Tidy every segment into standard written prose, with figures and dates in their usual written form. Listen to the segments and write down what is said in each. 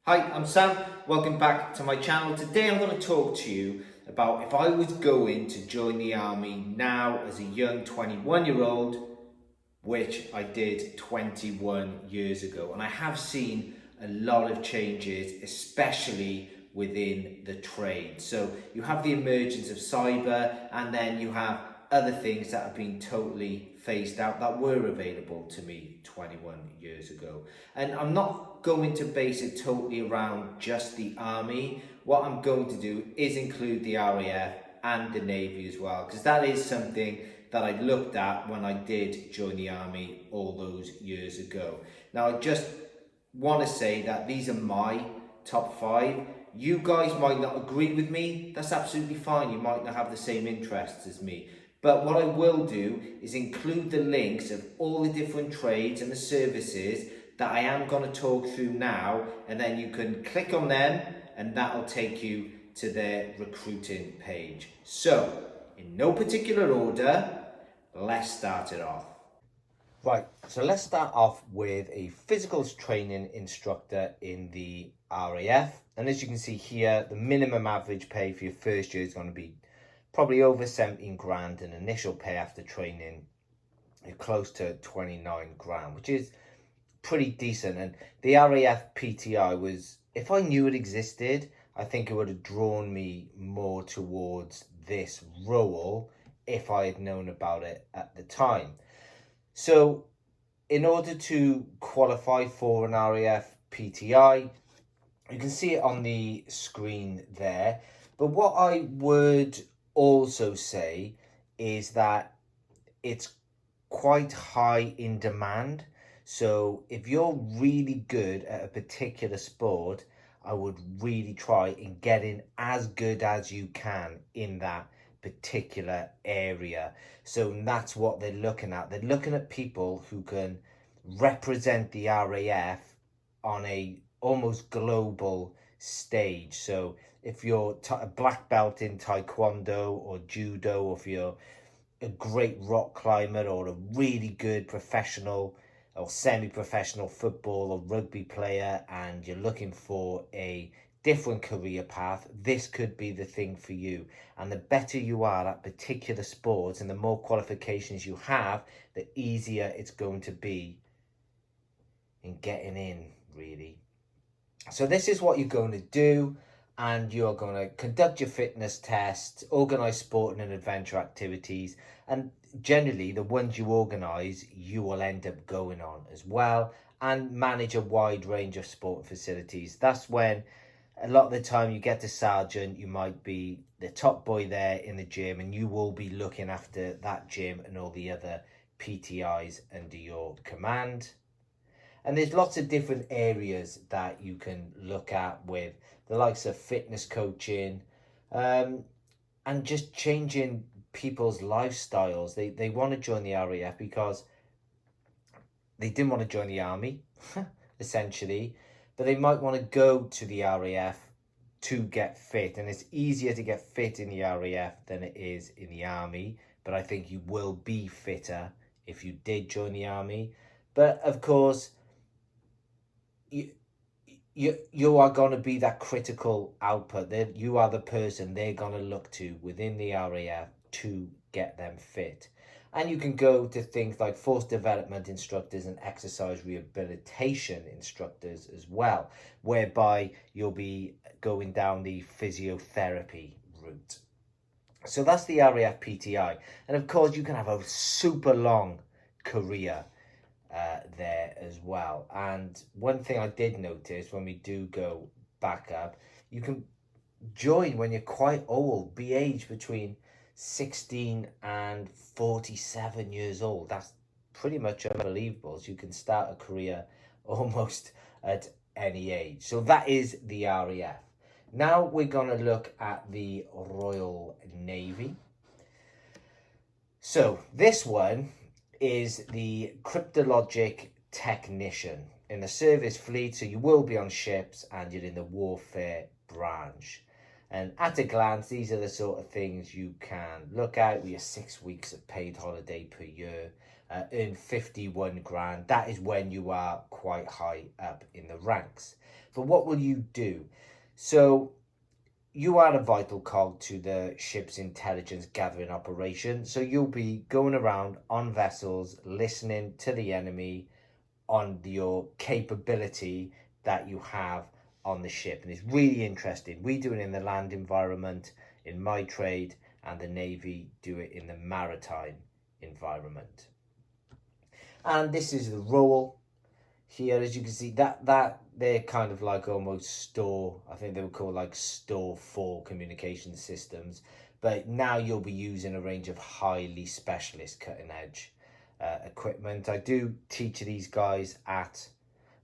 Hi, I'm Sam. Welcome back to my channel. Today I'm going to talk to you about if I was going to join the army now as a young 21-year-old, which I did 21 years ago. And I have seen a lot of changes, especially within the trade. So you have the emergence of cyber, and then you have other things that have been totally phased out that were available to me 21 years ago. And I'm not going to base it totally around just the army. What I'm going to do is include the RAF and the Navy as well, because that is something that I looked at when I did join the army all those years ago. Now, I just want to say that these are my top 5. You guys might not agree with me. That's absolutely fine. You might not have the same interests as me. But what I will do is include the links of all the different trades and the services that I am going to talk through now, and then you can click on them and that'll take you to their recruiting page. So, in no particular order, let's start it off. Right, so let's start off with a physicals training instructor in the RAF. And as you can see here, the minimum average pay for your first year is going to be probably over 17 grand, and initial pay after training is close to 29 grand, which is pretty decent. And the RAF PTI was, if I knew it existed, I think it would have drawn me more towards this role if I had known about it at the time. So in order to qualify for an RAF PTI, you can see it on the screen there. But what I would also say is that it's quite high in demand. So if you're really good at a particular sport, I would really try and get in as good as you can in that particular area. So that's what they're looking at. They're looking at people who can represent the RAF on a almost global stage. So if you're a black belt in taekwondo or judo, or if you're a great rock climber or a really good professional or semi-professional football or rugby player, and you're looking for a different career path, this could be the thing for you. And the better you are at particular sports and the more qualifications you have, the easier it's going to be in getting in, really. So this is what you're going to do, and you're going to conduct your fitness tests, organise sporting and adventure activities, and generally the ones you organise you will end up going on as well, and manage a wide range of sporting facilities. That's when a lot of the time you get to sergeant, you might be the top boy there in the gym, and you will be looking after that gym and all the other PTIs under your command. And there's lots of different areas that you can look at with the likes of fitness coaching, and just changing people's lifestyles. They want to join the RAF because they didn't want to join the army, essentially, but they might want to go to the RAF to get fit. And it's easier to get fit in the RAF than it is in the army, but I think you will be fitter if you did join the army. But of course, you are going to be that critical output. You are the person they're going to look to within the RAF to get them fit. And you can go to things like force development instructors and exercise rehabilitation instructors as well, whereby you'll be going down the physiotherapy route. So that's the RAF PTI. And of course, you can have a super long career there as well. And one thing I did notice when we do go back up, you can join when you're quite old, be aged between 16 and 47 years old. That's pretty much unbelievable. So you can start a career almost at any age. So that is the RAF. Now we're going to look at the Royal Navy. So this one is the Cryptologic Technician in the service fleet. So you will be on ships and you're in the warfare branch. And at a glance, these are the sort of things you can look at. We have 6 weeks of paid holiday per year, earn 51 grand. That is when you are quite high up in the ranks. But what will you do? So you are a vital cog to the ship's intelligence gathering operation. So you'll be going around on vessels, listening to the enemy on your capability that you have on the ship. And it's really interesting. We do it in the land environment in my trade, and the Navy do it in the maritime environment. And this is the role here. As you can see, that they're kind of like almost store, I think they would call like store 4 communication systems. But now you'll be using a range of highly specialist cutting edge equipment. I do teach these guys at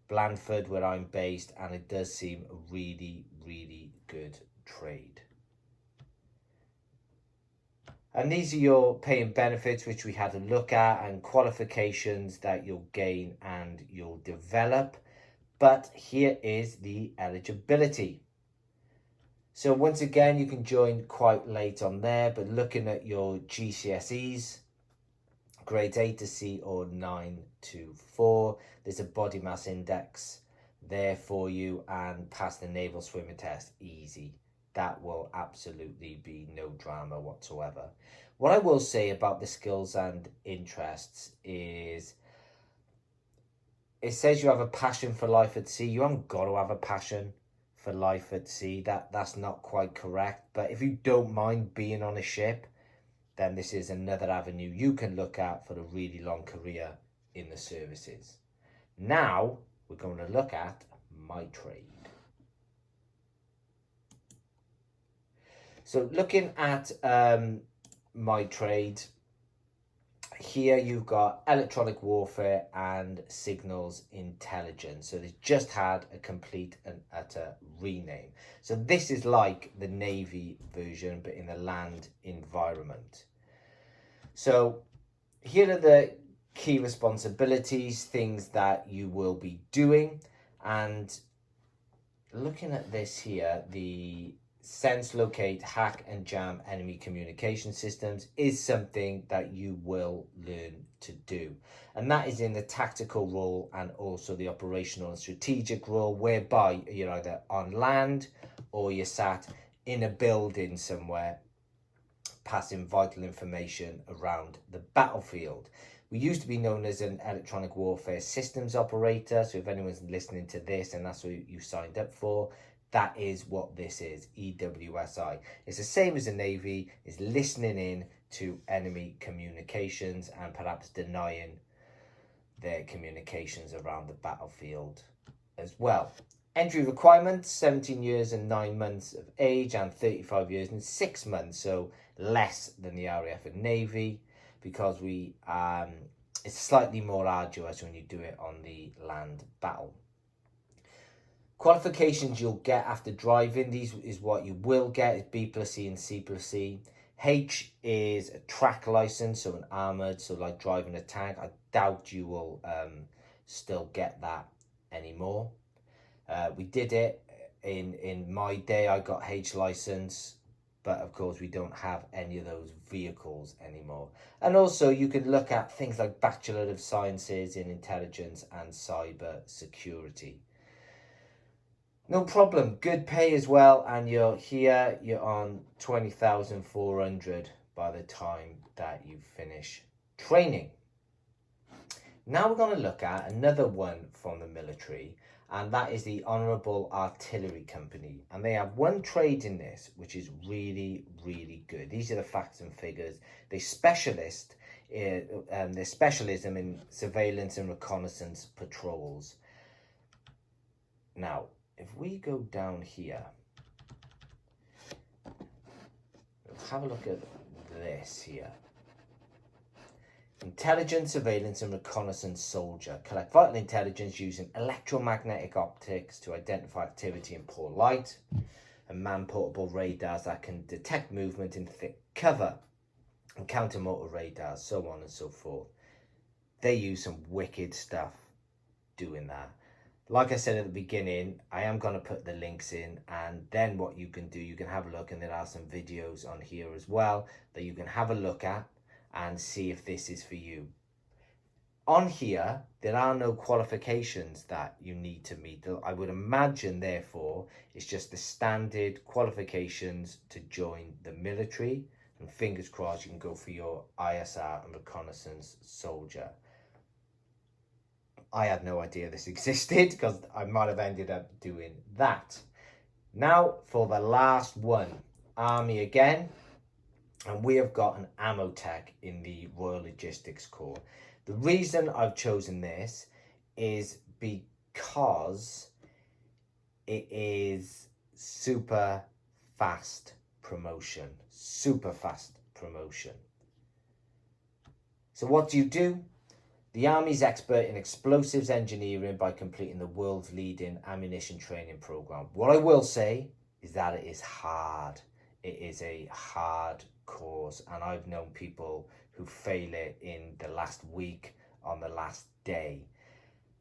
Blandford, where I'm based, and it does seem a really, really good trade. And these are your pay and benefits, which we had a look at, and qualifications that you'll gain and you'll develop. But here is the eligibility. So once again, you can join quite late on there, but looking at your GCSEs, grades A to C or 9 to 4, there's a body mass index there for you, and pass the naval swimming test, easy. That will absolutely be no drama whatsoever. What I will say about the skills and interests is, it says you have a passion for life at sea. You haven't got to have a passion for life at sea. That's not quite correct. But if you don't mind being on a ship, then this is another avenue you can look at for a really long career in the services. Now we're going to look at my trade. So looking at my trade, here you've got electronic warfare and signals intelligence. So they just had a complete and utter rename. So this is like the Navy version, but in the land environment. So here are the key responsibilities, things that you will be doing. And looking at this here, the sense, locate, hack and jam enemy communication systems is something that you will learn to do. And that is in the tactical role and also the operational and strategic role, whereby you're either on land or you're sat in a building somewhere passing vital information around the battlefield. We used to be known as an electronic warfare systems operator. So if anyone's listening to this and that's what you signed up for, that is what this is, EWSI. It's the same as the Navy, is listening in to enemy communications and perhaps denying their communications around the battlefield as well. Entry requirements, 17 years and 9 months of age and 35 years and 6 months, so less than the RAF and Navy, because it's slightly more arduous when you do it on the land battle. Qualifications you'll get after driving, these is what you will get, is B+C and C+C. H is a track license, so an armoured, so like driving a tank. I doubt you will still get that anymore. We did it in my day. I got H license, but of course we don't have any of those vehicles anymore. And also you can look at things like Bachelor of Sciences in Intelligence and Cyber Security. No problem, good pay as well, and you're on 20,400 by the time that you finish training. Now we're going to look at another one from the military, and that is the Honourable Artillery Company. And they have one trade in this, which is really, really good. These are the facts and figures. Their specialism in surveillance and reconnaissance patrols. Now, if we go down here, let's have a look at this here. Intelligence, surveillance and reconnaissance soldier. Collect vital intelligence using electromagnetic optics to identify activity in poor light, and man-portable radars that can detect movement in thick cover, and counter-motor radars, so on and so forth. They use some wicked stuff doing that. Like I said at the beginning, I am going to put the links in, and then what you can do, you can have a look, and there are some videos on here as well that you can have a look at and see if this is for you. On here, there are no qualifications that you need to meet. I would imagine, therefore, it's just the standard qualifications to join the military. And fingers crossed, you can go for your ISR and reconnaissance soldier. I had no idea this existed because I might have ended up doing that. Now for the last one, Army again. And we have got an ammo tech in the Royal Logistics Corps. The reason I've chosen this is because it is super fast promotion. Super fast promotion. So what do? The Army's expert in explosives engineering by completing the world's leading ammunition training program. What I will say is that it is hard. It is a hard course, and I've known people who fail it in the last week, on the last day.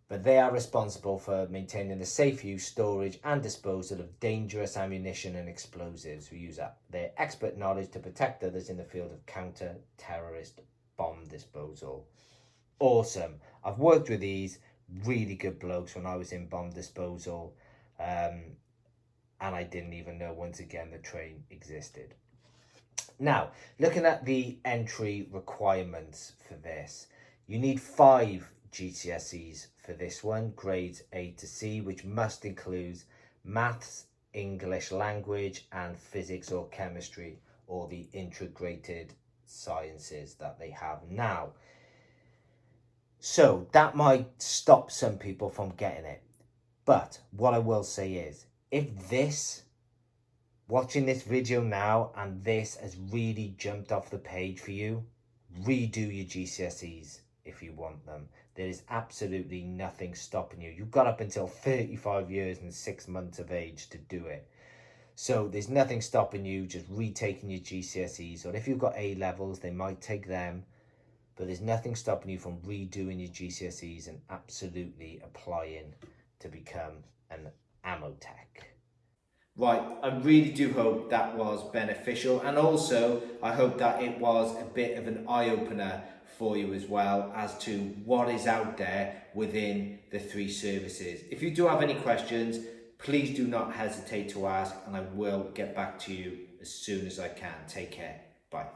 But they are responsible for maintaining the safe use, storage and disposal of dangerous ammunition and explosives. We use their expert knowledge to protect others in the field of counter-terrorist bomb disposal. Awesome. I've worked with these really good blokes when I was in bomb disposal, and I didn't even know, once again, the train existed. Now, looking at the entry requirements for this, you need 5 GCSEs for this one, grades A to C, which must include maths, English language and physics or chemistry, or the integrated sciences that they have now. So that might stop some people from getting it. But what I will say is, if this, watching this video now, and this has really jumped off the page for you, redo your GCSEs if you want them. There is absolutely nothing stopping you. You've got up until 35 years and 6 months of age to do it. So there's nothing stopping you just retaking your GCSEs, or if you've got A levels, they might take them. But there's nothing stopping you from redoing your GCSEs and absolutely applying to become an ammo tech. Right, I really do hope that was beneficial, and also I hope that it was a bit of an eye-opener for you as well as to what is out there within the 3 services. If you do have any questions, please do not hesitate to ask, and I will get back to you as soon as I can. Take care. Bye.